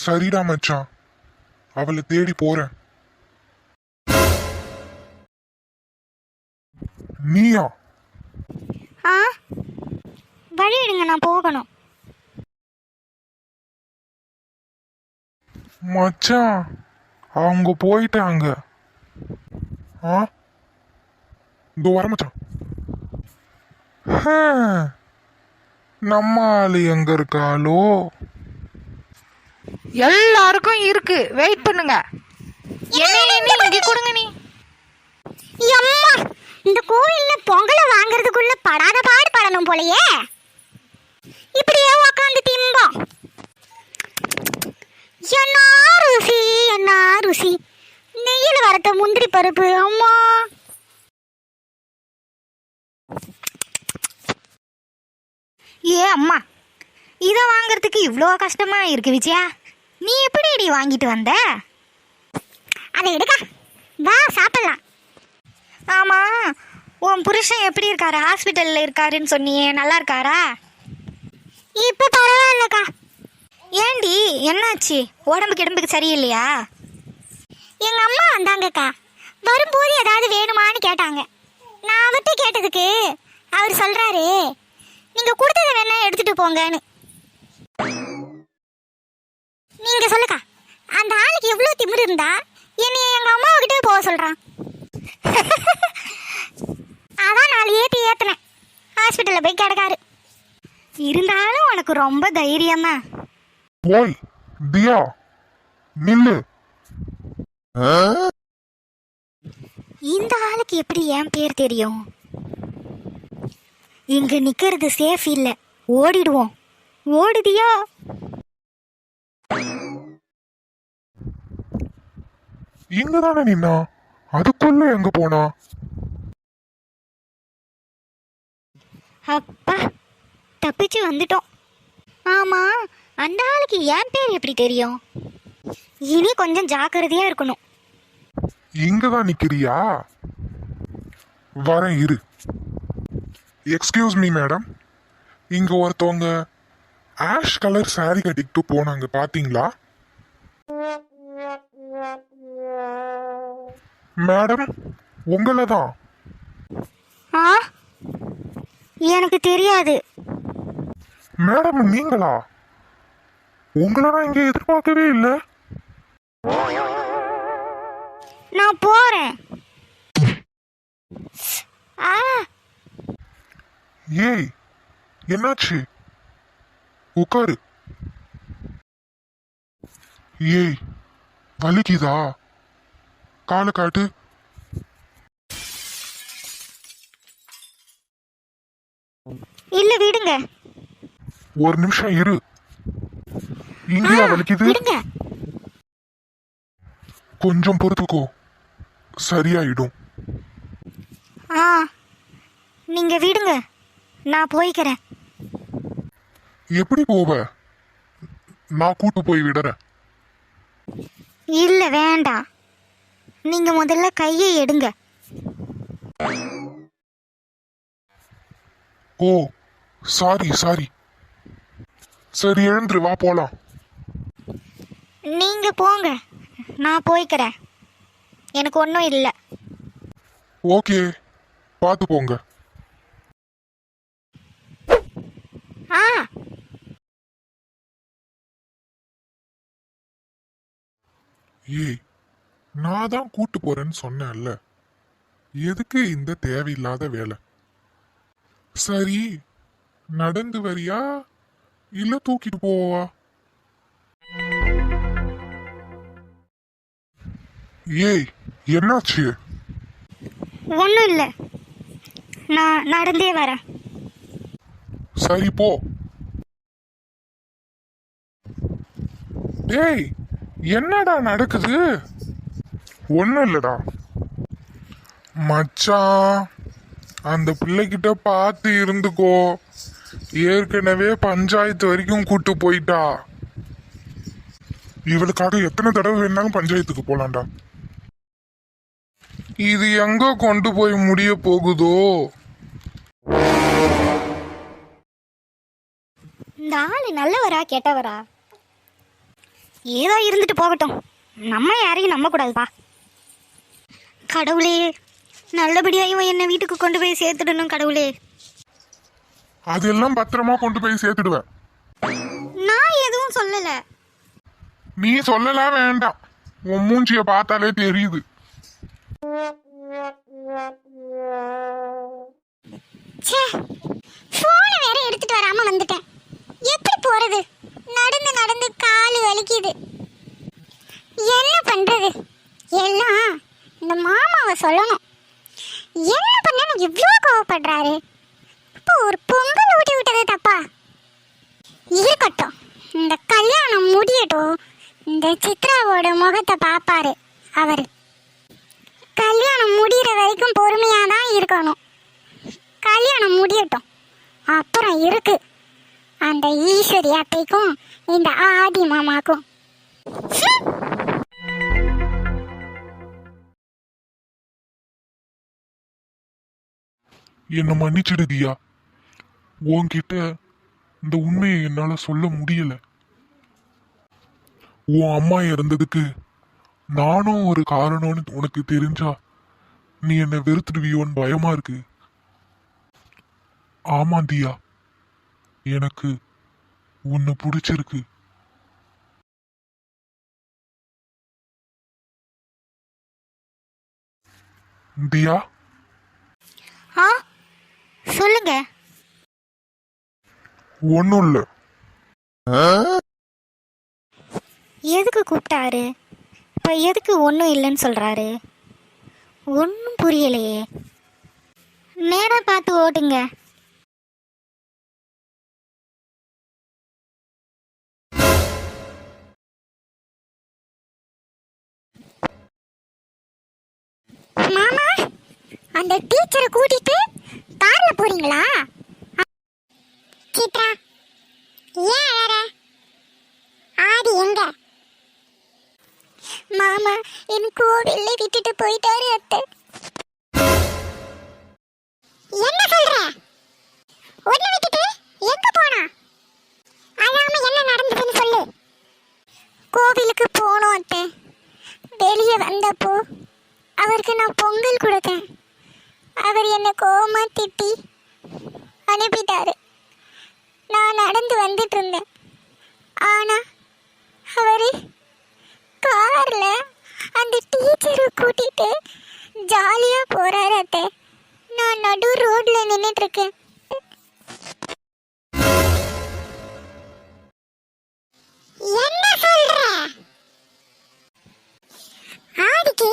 சரிடா மச்சான், அவளை தேடி போறேன். நீயா? ஆ, வழி எடுங்க, நான் போகணும். மச்சான், அவங்க போயிட்டாங்க. ஆ, இதோ வர மச்சான். நம்ம ஆளு எங்க இருக்காளோ? எல்லாருக்கும் இருக்கு, வெயிட் பண்ணுங்க. இங்க கொடுங்க. நீ அம்மா, இந்த கோவில்ல பொங்கலை வாங்குறதுக்குள்ள படாத பாடு படணும் போலயே. இப்படியே உக்காந்து திம்போம். என்ன ருசி, என்ன ருசி. நெய்யில் வரட்ட முந்திரி பருப்பு. அம்மா, ஏ அம்மா, இதை வாங்குறதுக்கு இவ்வளோ கஷ்டமா இருக்கு விஜயா. நீ எப்படி இடி வாங்கிட்டு வந்த? அதை எடுக்க வா, சாப்பிடலாம். ஆமா, உன் புருஷன் எப்படி இருக்காரு? ஹாஸ்பிட்டல்ல இருக்காருன்னு சொன்னியே, நல்லா இருக்காரா? இப்ப பரவாயில்லக்கா. ஏண்டி, என்னாச்சு? உடம்புக்கு சரியில்லையா? எங்க அம்மா வந்தாங்கக்கா. வரும்போது ஏதாவது வேணுமான்னு கேட்டாங்க. நான் அவர்கிட்ட கேட்டதுக்கு அவர் சொல்றாரு, நீங்க கொடுத்ததை வேணா எடுத்துட்டு போங்கன்னு. நீங்க சொல்லுக்கா, அந்த ஆளுக்கு எவ்வளவு திமிரு இருந்தா என்னைய எங்க அம்மா கிட்ட போக சொல்றான். அதான் 4 ஏத்தி ஏத்தினேன். ஹாஸ்பிட்டல்ல போய் கிடக்காரு. இருந்தாலும் உனக்கு ரொம்ப தைரியம் தான். ஓய் தியா, நில்லு. இந்த ஆளுக்கு எப்படி என் பேர் தெரியும்? இங்க நிக்கிறது சேஃப் இல்ல, ஓடிடுவோம். ஓடுதியா? இங்கதானே நின்னா, அதுக்குள்ள எங்க போனா? அப்பா, தப்பிச்சு வந்துட்டோம். ஆமா, அந்த ஆளுக்கு என் பேர் எப்படி தெரியும்? இனி கொஞ்சம் ஜாக்கிரதையா இருக்கணும். இங்கதான் நிக்கிறியா? வரேன் இரு. எக்ஸ்கியூஸ் மீ மேடம், இங்க ஒருத்தவங்க ஆஷ் கலர் சாரி கட்டிக்கிட்டு போனாங்க, பாத்தீங்களா? மேடம், உங்களை தான். ஆ, எனக்கு தெரியாது. மேடம் நீங்களா? உங்களை நான் இங்க எதிர்பார்க்கவே இல்லை. நான் போறேன். ஆ, ஏய், என்னாச்சு? உட்காரு. ஏய், வலிக்குதா? காலை காட்டு. இல்ல விடுங்க. ஒரு நிமிஷம் இரு. இங்கேயா வலிக்குது? விடுங்க. கொஞ்சம் பொறுத்துக்கோ, சரியாயிடும். ஆ, நீங்க விடுங்க, நான் போய்க்கிறேன். எப்படி போவ? நான் கூட்டு போய் விடுறேன். இல்ல வேண்டாம், நீங்க முதல்ல கையை எடுங்க. ஓ, சாரி சாரி. சரி, எழுந்துரு, வா போலாம். நீங்க போங்க, நான் போய்க்கிறேன். எனக்கு ஒன்றும் இல்லை. ஓகே, பார்த்து போங்க. ஆ, ஏய், நான் தான் கூட்டு போறேன்னு சொன்னேன்ல, எதுக்கு இந்த தேவையில்லாத வேலை? சரி, நடந்து வரியா இல்ல தூக்கிட்டு போவா? ஏய், என்னாச்சு? ஒன்றும் இல்லை, நான் நடந்தே வரேன். சரி போ. டேய், என்னடா நடக்குது? ஒன்றும் இல்லடா மச்சான், அந்த பிள்ளைகிட்ட பார்த்து இருந்துக்கோ. ஏற்கனவே பஞ்சாயத்து வரைக்கும் கூட்டு போயிட்டா. இவளுக்காக எத்தனை தடவை வேணாலும் பஞ்சாயத்துக்கு போலாம்டா. இது எங்க கொண்டு போய் முடிய போகுதோ? இந்த ஆளு நல்லவரா கெட்டவரா? ஏதோ இருந்துட்டு போகட்டும், நம்ம யாரையும் நம்பக்கூடாதுப்பா. கடவுளே, நல்லபடியாக இவன் என்னை வீட்டுக்கு கொண்டு போய் சேர்த்துடணும் கடவுளே. அதெல்லாம் பத்திரமா கொண்டு போய் சேர்த்துடுவேன். நான் எதுவும் சொல்லலை. நீ சொல்லலாம் வேண்டாம், உன் மூஞ்சிய பார்த்தாலே தெரியுது. போனை வேற எடுத்துட்டு வராம வந்துட்டேன். எப்படி போறது? நடந்து நடந்து காலு வலிக்குது. என்ன பண்றது? எல்லாம் இந்த மாமாவை சொல்லணும். என்ன பண்ண இவ்வளோ கோவப்படுறாரு? இப்போ ஒரு பொங்கல் ஊட்டி விட்டது தப்பா? இருக்கட்டும், இந்த கல்யாணம் முடியட்டும். இந்த சித்ராவோட முகத்தை பாப்பாரு அவரு. கல்யாணம் முடிகிற வரைக்கும் பொறுமையா தான் இருக்கணும். கல்யாணம் முடியட்டும், அப்புறம் இருக்கு அந்த ஈஸ்வரி அத்தைக்கும் இந்த ஆதி மாமாக்கும். என்ன மன்னிச்சிடு தியா, உன்கிட்ட இந்த உண்மையை என்னால சொல்ல முடியல. உன் அம்மா இறந்ததுக்கு நானும் ஒரு காரணம்னு உனக்கு தெரிஞ்சா நீ என்னை வெறுத்துடுவியோன்னு பயமா இருக்கு. ஆமா தியா, எனக்கு உன்னை பிடிச்சிருக்கு. தியா, ஆ, சொல்லுங்க. ஒன்றும் இல்லை. எதுக்கு கூப்பிட்டாரு? இப்போ எதுக்கு ஒன்றும் இல்லைன்னு சொல்கிறாரு? ஒன்றும் புரியலையே. நேராக பார்த்து ஓட்டுங்க. மாமா, அந்த டீச்சரை கூட்டிட்டு கார்ல போறீங்களா? சித்ரா, ஏன் வேற? ஆதி எங்க? மாமா என் கோவில்ல விட்டுட்டு போயிட்டாரு அத்தை. என்ன சொல்ற? ஒன்னு விட்டுட்டு எங்க போனா? அழாம என்ன நடந்ததுன்னு சொல்லு. கோவிலுக்கு போனோம் அத்தை. வெளியே வந்தப்போ அவருக்கு நான் பொங்கல் கொடுத்தேன். அவர் என்னை கோவமா திட்டி அனுப்பிட்டாரு. நான் நடந்து வந்துட்டு இருந்தேன். ஆனா அவரு கார்ல அந்த டீச்சரை கூட்டிட்டு ஜாலியா போறாரு அத்தை. நான் நடு ரோட்ல நின்னுட்டு இருக்கேன். என்ன சொல்ற? ஆதிக்கு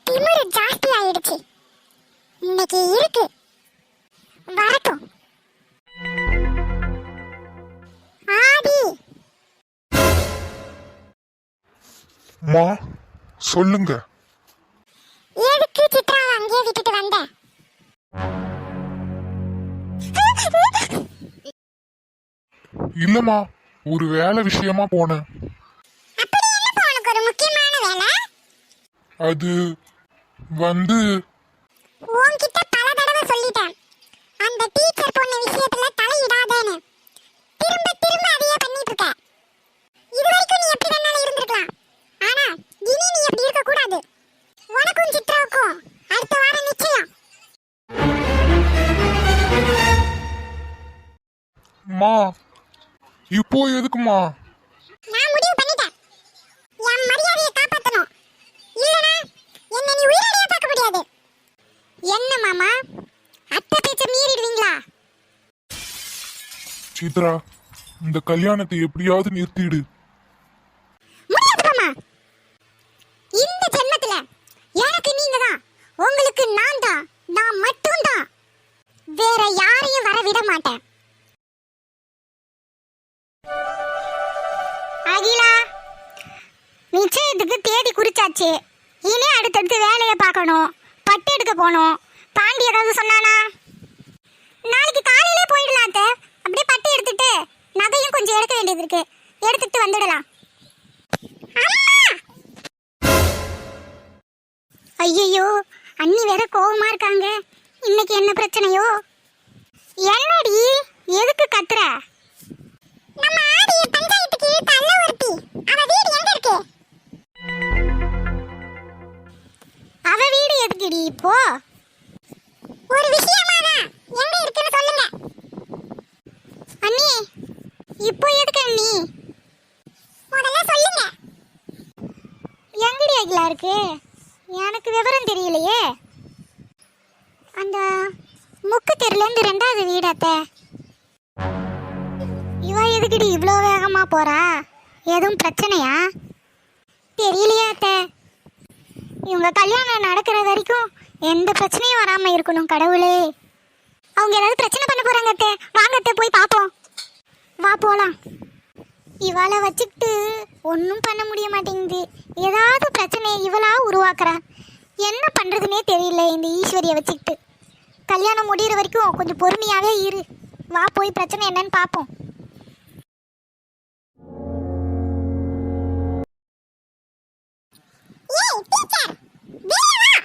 திமிரு ஜாஸ்தி ஆயிடுச்சு. இன்னைக்கு இருக்கு, வரட்டும். ஆதி, மா சொல்லுங்க. எதுக்கு சித்ராவை அங்கேயே விட்டுட்டு வந்த? இல்லம்மா, ஒரு வேலை விஷயமா போனேன். அப்படி என்ன உனக்கு ஒரு முக்கியமான வேலை? அது வந்து உன்கிட்ட பல தடவை சொல்லிட்டேன், அந்த டீச்சர் பொண்ணு விஷயத்துல தலையிடாதேன்னு. திரும்ப திரும்ப அதையே பண்ணிட்டு இருக்க. இது வரைக்கும் நீ எப்படி வேணாலும் இருந்திருக்கலாம். ஆனா இனி நீ அப்படி இருக்க கூடாது. உனக்கும் சித்ராவுக்கும் அடுத்த வாரம் நிச்சயம். மா, இப்போ எதுக்குமா? நான் முடிவு பண்ணிட்டேன். என் மரியாதையை காப்பாத்தணும். இல்லனா என்ன நீ உயிரோடயே பார்க்க முடியாது. என்ன மாமா, அத்தை பேச்ச மீறிடுவீங்களா? சித்ரா, இந்த கல்யாணத்தை எப்படியாவது நிறுத்திடு. முடியாது மாமா. இந்த ஜென்மத்துல எனக்கு நீங்க தான், உங்களுக்கு நான் தான், நான் மட்டும் தான். வேற யாரையும் வர விட மாட்டேன். அகிலா, நிச்சயத்துக்கு தேதி குறிச்சாச்சு. இனி அடுத்தடுத்து வேலையை பார்க்கணும். பட்டு எடுக்க போகணும். பாண்டி ஏதாவது சொன்னானா? நாளைக்கு காலையிலே போயிடலாம் அத்தை. அப்படியே பட்டு எடுத்துட்டு நகையும் கொஞ்சம் எடுக்க வேண்டியது இருக்கு, எடுத்துட்டு வந்துடலாம். ஐயோ, அண்ணி வேற கோவமா இருக்காங்க. இன்னைக்கு என்ன பிரச்சனையோ? என்னடி, எதுக்கு கத்துற? நம்ம ஆடிய பஞ்சாயத்துக்கு தள்ள ஒருத்தி, அவ போ. ஒரு விஷயமா தான் எங்க இருக்குன்னு சொல்லுங்க. அண்ணி இப்போ எதுக்கு அண்ணி? முதல்ல சொல்லுங்க. எங்கடி அகிலா இருக்கு? எனக்கு விவரம் தெரியலையே. அந்த முக்கு தெருலேருந்து 2வது வீடு அத்தை. இவ எதுக்குடி இவ்வளோ வேகமாக போறா? எதுவும் பிரச்சனையா? தெரியலையே அத்தை. இவங்க கல்யாணம் நடக்கிற வரைக்கும் எந்த பிரச்சனையும் வராமல் இருக்கணும் கடவுளே. அவங்க ஏதாவது பிரச்சனை பண்ண போறாங்க அத்தை. வாங்க அத்தை போய் பார்ப்போம். வா போலாம். இவளை வச்சுக்கிட்டு ஒன்றும் பண்ண முடிய மாட்டேங்குது. ஏதாவது பிரச்சனையை இவளா உருவாக்குறா. என்ன பண்ணுறதுனே தெரியல இந்த ஈஸ்வரியை வச்சுக்கிட்டு. கல்யாணம் முடிகிற வரைக்கும் கொஞ்சம் பொறுமையாகவே இரு. வா போய் பிரச்சனை என்னன்னு பார்ப்போம். ஏய் டீச்சர், வெளிய வா.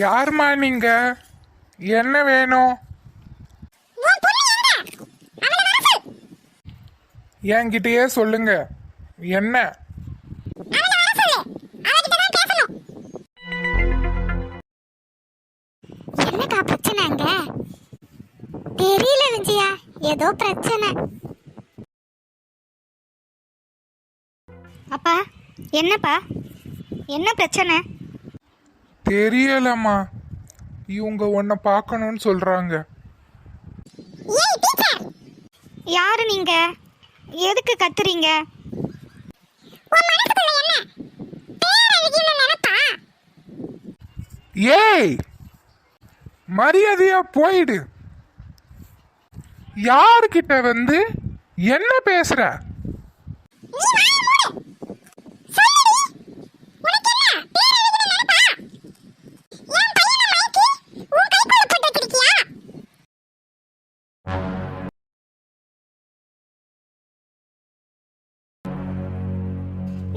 யாருமா நீங்க? என்ன வேணும்? உன் பொண்ணு எங்க? அவளை வர சொல். என்கிட்டயே சொல்லுங்க. என்ன? அவளை வர சொல்லு. அவகிட்ட தான் பேசணும். என்னக்கா பிரச்சனை அங்க? தெரியல விஜயா, ஏதோ பிரச்சனை. அப்பா என்னப்பா, என்ன பிரச்சனை? தெரியலம்மா. இவங்க உன்னை பார்க்கணும்னு சொல்றாங்க. ஏய் டீச்சர், யாரு நீங்க? எதுக்கு கத்துறீங்க? உன் மனசுக்குள்ள என்ன? பேரழகின்னு நினைப்பா? ஏய், மரியாதையா போயிடு. யாருக்கிட்ட வந்து என்ன பேசுற? நீ வாயை மூடு. சொல்லுடி. உனக்கு என்ன? பேரழகின்னு நினைப்பா? என் பையனை மயக்கி உன் கைக்குள்ள போட்டு வச்சிருக்கியா?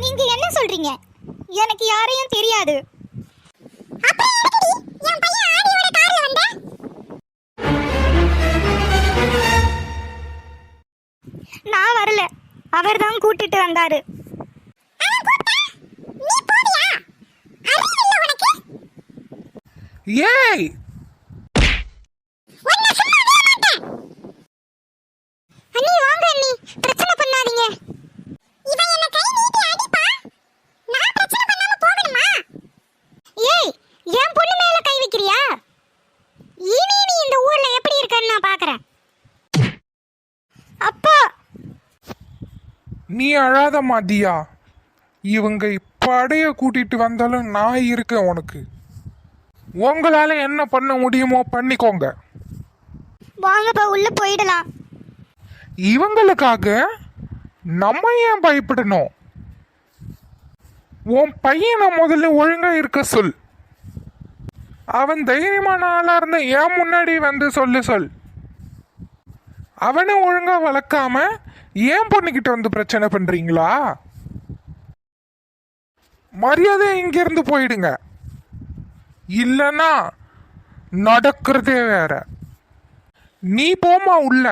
நீங்க என்ன சொல்றீங்க? எனக்கு யாரையும் தெரியாது. அப்புறம் எதுக்குடி என் பையன் ஆதியோட கார்ல வந்த? நான் வரல, அவர் தான் கூட்டிட்டு வந்தாரு. அவன் கூப்பிட்டா நீ போவியா? அறிவு இல்ல உனக்கு? ஏய், உன்னை சும்மா விட மாட்டேன். அண்ணி வாங்க அண்ணி, பிரச்சனை பண்ணாதீங்க. இவன் என்ன கை நீட்டி அடிப்பா? நான் பிரச்சனை பண்ணாம போகணுமா? ஏய், என் பொண்ணு மேல கை வைக்கிறியா? இனி நீ இந்த ஊர்ல எப்படி இருக்கன்னு நான் பாக்குறேன். அப்பா நீ அழாத மாதியா. இவங்க படைய கூட்டிட்டு வந்தாலும் நான் இருக்கேன் உனக்கு. உங்களால என்ன பண்ண முடியுமோ பண்ணிக்கோங்க. வாங்கப்பா உள்ள போயிடலாம். இவங்களுக்காக நம்ம ஏன் பயப்படணும்? உன் பையனை முதல்ல ஒழுங்கா இருக்க சொல். அவன் தைரியமான ஆளா இருந்த ஏன் முன்னாடி வந்து சொல். அவனை ஒழுங்கா வளர்க்காம ஏன் பொண்ணுகிட்ட வந்து பிரச்சனை பண்றீங்களா? மரியாதை இங்கிருந்து போயிடுங்க. இல்லனா நடக்கிறதே வேற. நீ போமா உள்ள.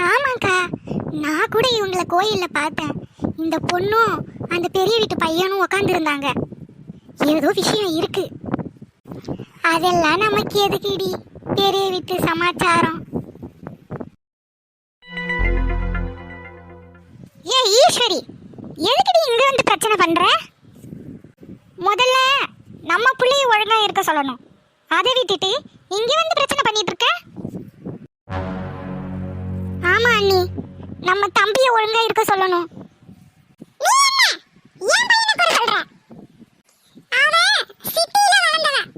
ஆமாக்கா, நான் கூட இவங்களை கோயில்ல பார்த்தேன். இந்த பொண்ணும் அந்த பெரிய வீட்டு பையனும் உக்காந்துருந்தாங்க. ஏதோ விஷயம் இருக்கு. அதெல்லாம் நமக்கு எதுக்குடி பெரிய வீட்டு சமாச்சாரம். ஏ ஈஸ்வரி, எதுக்குடி இங்க வந்து பிரச்சனை பண்ற? முதல்ல நம்ம புள்ளைய ஒழுங்கா இருக்க சொல்லணும். அதை விட்டுட்டு இங்க வந்து பிரச்சனை பண்ணிட்டு இருக்க. ஆமா அண்ணி, நம்ம தம்பியை ஒழுங்கா இருக்க சொல்லணும். நீ என்ன என் பையனை குறை சொல்ற? அவன் சிட்டில வளர்ந்தவன்.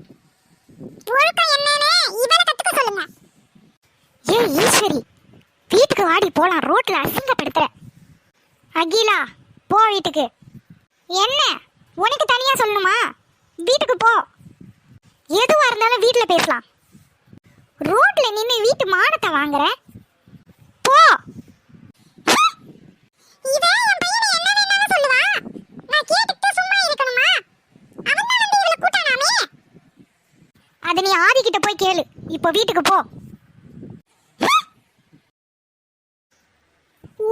ஒழுக்கம் என்னன்னு இவனை கத்துக்க சொல்லுங்க. ஏ ஈஸ்வரி, வீட்டுக்கு வாடி போலாம். ரோட்ல அசிங்கப்படுத்துற. அகிலா போ வீட்டுக்கு. என்ன உனக்கு தனியா சொல்லணுமா? வீட்டுக்கு போ. எதுவா இருந்தாலும் வீட்டுல பேசலாம். ரோட்ல நின்று வீட்டு மானத்தை வாங்குற. போ. இவன் என் பையனை என்ன வேணாலும் சொல்லுவான். நான் கேட்டுட்டு சும்மா இருக்கணுமா? அவன் தான் வந்து இவளை கூட்டானாமே. அதை நீ ஆதிக்கிட்ட போய் கேளு. இப்போ வீட்டுக்கு போ.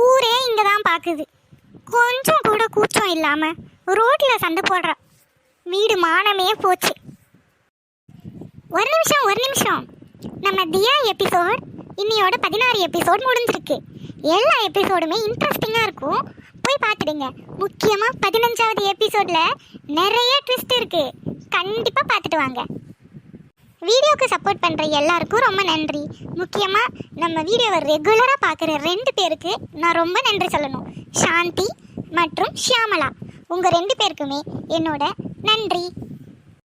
ஊரே இங்க தான் பாக்குது. கொஞ்சம் கூட கூச்சம் இல்லாம ரோட்ல சண்டை போடுறா. வீடு மானமே போச்சு. ஒரு நிமிஷம். நம்ம தியா எபிசோட் இன்னையோட 16 எபிசோட் முடிஞ்சிருக்கு. எல்லா எபிசோடுமே இன்ட்ரெஸ்டிங்காக இருக்கும், போய் பார்த்துடுங்க. முக்கியமாக 15வது எபிசோட்ல நிறைய ட்விஸ்ட் இருக்கு, கண்டிப்பாக பார்த்துட்டு வாங்க. வீடியோக்கு சப்போர்ட் பண்ணுற எல்லாருக்கும் ரொம்ப நன்றி. முக்கியமாக நம்ம வீடியோவை ரெகுலராக பார்க்குற 2 பேருக்கு நான் ரொம்ப நன்றி சொல்லணும். சாந்தி மற்றும் ஷியாமலா, உங்கள் 2 பேருக்குமே என்னோட நன்றி.